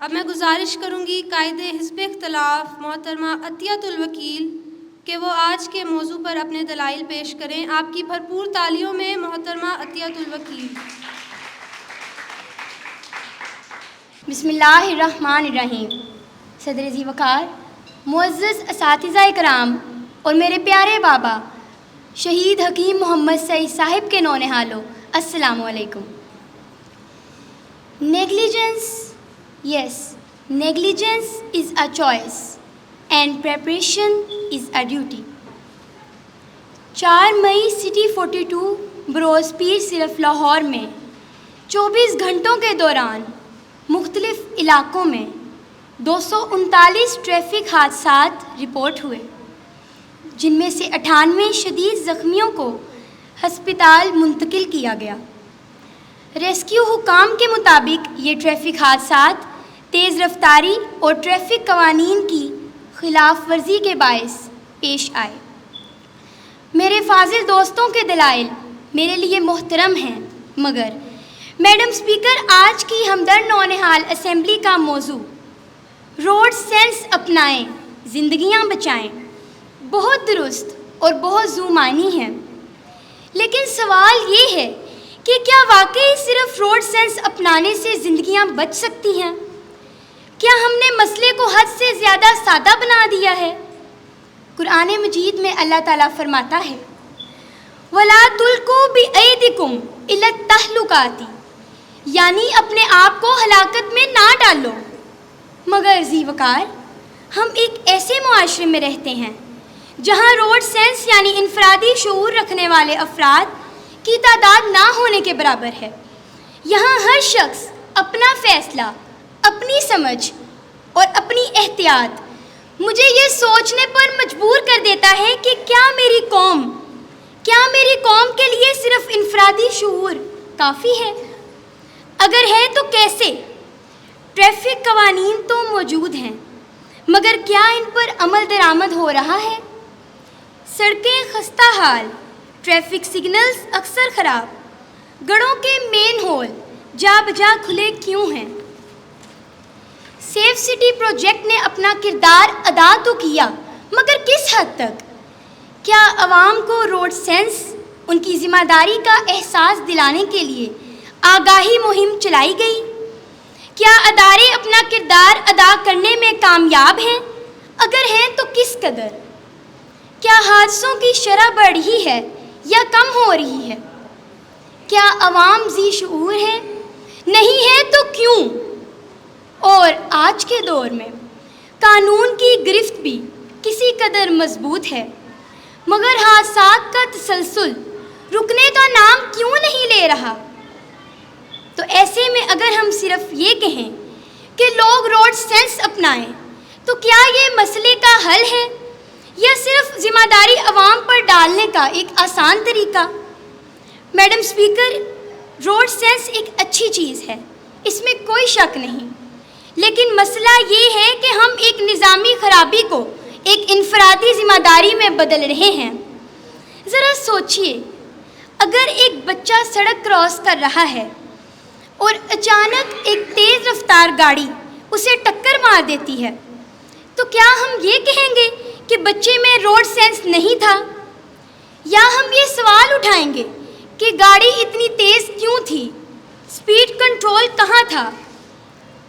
اب میں گزارش کروں گی قائد حزب اختلاف محترمہ عطیۃ الوکیل کہ وہ آج کے موضوع پر اپنے دلائل پیش کریں۔ آپ کی بھرپور تالیوں میں محترمہ عطیۃ الوکیل۔ بسم اللہ الرحمن الرحیم۔ صدر ذی وقار، معزز اساتذہ کرام اور میرے پیارے بابا شہید حکیم محمد سعید صاحب کے نونہالوں، السلام علیکم۔ Negligence, yes, negligence is a choice and preparation is a duty۔ 4 May city 42 بروز پیر صرف لاہور میں 24 گھنٹوں کے دوران مختلف علاقوں میں 239 ٹریفک حادثات رپورٹ ہوئے، جن میں سے 98 شدید زخمیوں کو ہسپتال منتقل کیا گیا۔ ریسکیو حکام کے مطابق یہ ٹریفک حادثات تیز رفتاری اور ٹریفک قوانین کی خلاف ورزی کے باعث پیش آئے۔ میرے فاضل دوستوں کے دلائل میرے لیے محترم ہیں، مگر میڈم اسپیکر، آج کی ہمدرد نونہال اسمبلی کا موضوع روڈ سینس اپنائیں زندگیاں بچائیں بہت درست اور بہت ذو معنی ہے، لیکن سوال یہ ہے کہ کیا واقعی صرف روڈ سینس اپنانے سے زندگیاں بچ سکتی ہیں؟ کیا ہم نے مسئلے کو حد سے زیادہ سادہ بنا دیا ہے؟ قرآن مجید میں اللہ تعالیٰ فرماتا ہے وَلَا تُلْقُوا بِأَيْدِكُمْ إِلَى التَّهْلُكَةِ، یعنی اپنے آپ کو ہلاکت میں نہ ڈالو۔ مگر ذی وقار، ہم ایک ایسے معاشرے میں رہتے ہیں جہاں روڈ سینس یعنی انفرادی شعور رکھنے والے افراد کی تعداد نہ ہونے کے برابر ہے۔ یہاں ہر شخص اپنا فیصلہ، اپنی سمجھ اور اپنی احتیاط مجھے یہ سوچنے پر مجبور کر دیتا ہے کہ کیا میری قوم کے لیے صرف انفرادی شعور کافی ہے؟ اگر ہے تو کیسے؟ ٹریفک قوانین تو موجود ہیں، مگر کیا ان پر عمل درآمد ہو رہا ہے؟ سڑکیں خستہ حال، ٹریفک سگنلز اکثر خراب، گڑھوں کے مین ہول جا بجا کھلے کیوں ہیں؟ سیف سٹی پروجیکٹ نے اپنا کردار ادا تو کیا، مگر کس حد تک؟ کیا عوام کو روڈ سینس، ان کی ذمہ داری کا احساس دلانے کے لیے آگاہی مہم چلائی گئی؟ کیا ادارے اپنا کردار ادا کرنے میں کامیاب ہیں؟ اگر ہیں تو کس قدر؟ کیا حادثوں کی شرح بڑھ رہی ہے یا کم ہو رہی ہے؟ کیا عوام ذی شعور ہے؟ نہیں ہے تو کیوں؟ اور آج کے دور میں قانون کی گرفت بھی کسی قدر مضبوط ہے، مگر حادثات کا تسلسل رکنے کا نام کیوں نہیں لے رہا؟ تو ایسے میں اگر ہم صرف یہ کہیں کہ لوگ روڈ سینس اپنائیں تو کیا یہ مسئلے کا حل ہے یا صرف ذمہ داری عوام پر ڈالنے کا ایک آسان طریقہ؟ میڈم اسپیکر، روڈ سینس ایک اچھی چیز ہے، اس میں کوئی شک نہیں، لیکن مسئلہ یہ ہے کہ ہم ایک نظامی خرابی کو ایک انفرادی ذمہ داری میں بدل رہے ہیں۔ ذرا سوچئے، اگر ایک بچہ سڑک کراس کر رہا ہے اور اچانک ایک تیز رفتار گاڑی اسے ٹکر مار دیتی ہے تو کیا ہم یہ کہیں گے کہ بچے میں روڈ سینس نہیں تھا؟ یا ہم یہ سوال اٹھائیں گے کہ گاڑی اتنی تیز کیوں تھی؟ سپیڈ کنٹرول کہاں تھا؟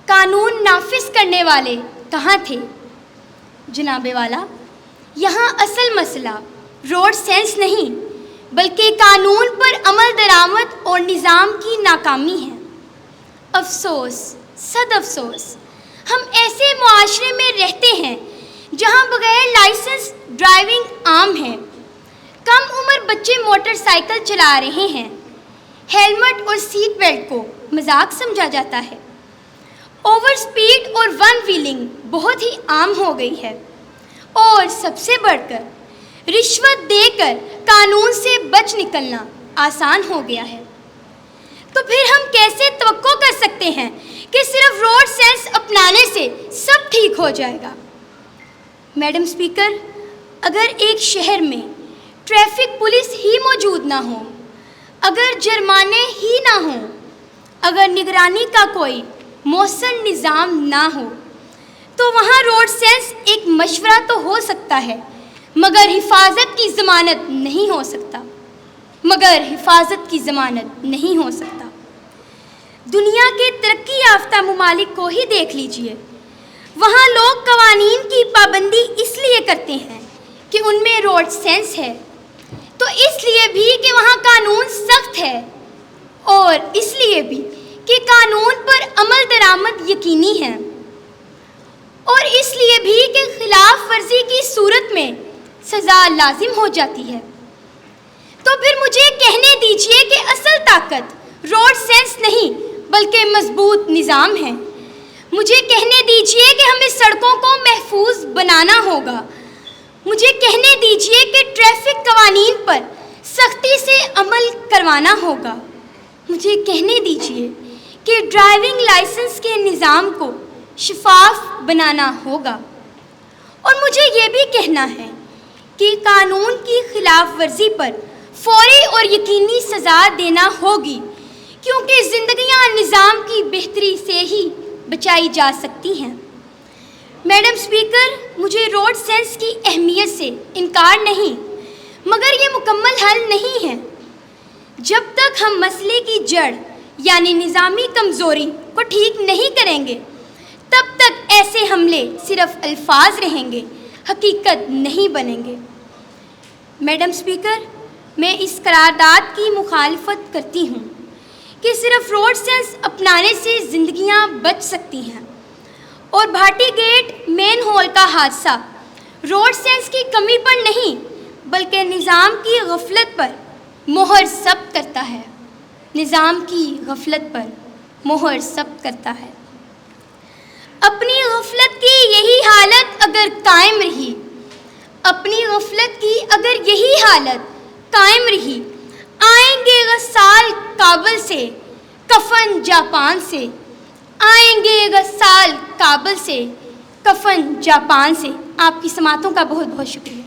قانون نافذ کرنے والے کہاں تھے؟ جناب والا، یہاں اصل مسئلہ روڈ سینس نہیں بلکہ قانون پر عمل درآمد اور نظام کی ناکامی ہے۔ افسوس، صد افسوس، ہم ایسے معاشرے میں رہتے ہیں جہاں بغیر لائسنس ڈرائیونگ عام ہے، کم عمر بچے موٹر سائیکل چلا رہے ہیں، ہیلمٹ اور سیٹ بیلٹ کو مذاق سمجھا جاتا ہے، اوور سپیڈ اور ون ویلنگ بہت ہی عام ہو گئی ہے، اور سب سے بڑھ کر رشوت دے کر قانون سے بچ نکلنا آسان ہو گیا ہے۔ تو پھر ہم کیسے توقع کر سکتے ہیں کہ صرف روڈ سینس اپنانے سے سب ٹھیک ہو جائے گا؟ میڈم اسپیکر، اگر ایک شہر میں ٹریفک پولیس ہی موجود نہ ہو، اگر جرمانے ہی نہ ہوں، اگر نگرانی کا کوئی مؤثر نظام نہ ہو تو وہاں روڈ سینس ایک مشورہ تو ہو سکتا ہے مگر حفاظت کی ضمانت نہیں ہو سکتا دنیا کے ترقی یافتہ ممالک کو ہی دیکھ لیجئے، وہاں لوگ قوانین کی پابندی اس لیے کرتے ہیں کہ ان میں روڈ سینس ہے، تو اس لیے بھی کہ وہاں قانون سخت ہے، اور اس لیے بھی کہ قانون پر عمل درآمد یقینی ہے، اور اس لیے بھی کہ خلاف ورزی کی صورت میں سزا لازم ہو جاتی ہے۔ تو پھر مجھے کہنے دیجئے کہ اصل طاقت روڈ سینس نہیں بلکہ مضبوط نظام ہے۔ مجھے کہنے دیجئے کہ ہمیں سڑکوں کو محفوظ بنانا ہوگا۔ مجھے کہنے دیجئے کہ ٹریفک قوانین پر سختی سے عمل کروانا ہوگا۔ مجھے کہنے دیجئے کہ ڈرائیونگ لائسنس کے نظام کو شفاف بنانا ہوگا، اور مجھے یہ بھی کہنا ہے کہ قانون کی خلاف ورزی پر فوری اور یقینی سزا دینا ہوگی، کیونکہ زندگیاں نظام کی بہتری سے ہی بچائی جا سکتی ہیں۔ میڈم اسپیکر، مجھے روڈ سینس کی اہمیت سے انکار نہیں، مگر یہ مکمل حل نہیں ہے۔ جب تک ہم مسئلے کی جڑ یعنی نظامی کمزوری کو ٹھیک نہیں کریں گے، تب تک ایسے حملے صرف الفاظ رہیں گے، حقیقت نہیں بنیں گے۔ میڈم اسپیکر، میں اس قرارداد کی مخالفت کرتی ہوں کہ صرف روڈ سینس اپنانے سے زندگیاں بچ سکتی ہیں، اور بھاٹی گیٹ مین ہول کا حادثہ روڈ سینس کی کمی پر نہیں بلکہ نظام کی غفلت پر مہر ثبت کرتا ہے۔ اپنی غفلت کی یہی حالت اگر قائم رہی، آئیں گے غسال کابل سے، کفن جاپان سے، آپ کی سماعتوں کا بہت بہت شکریہ۔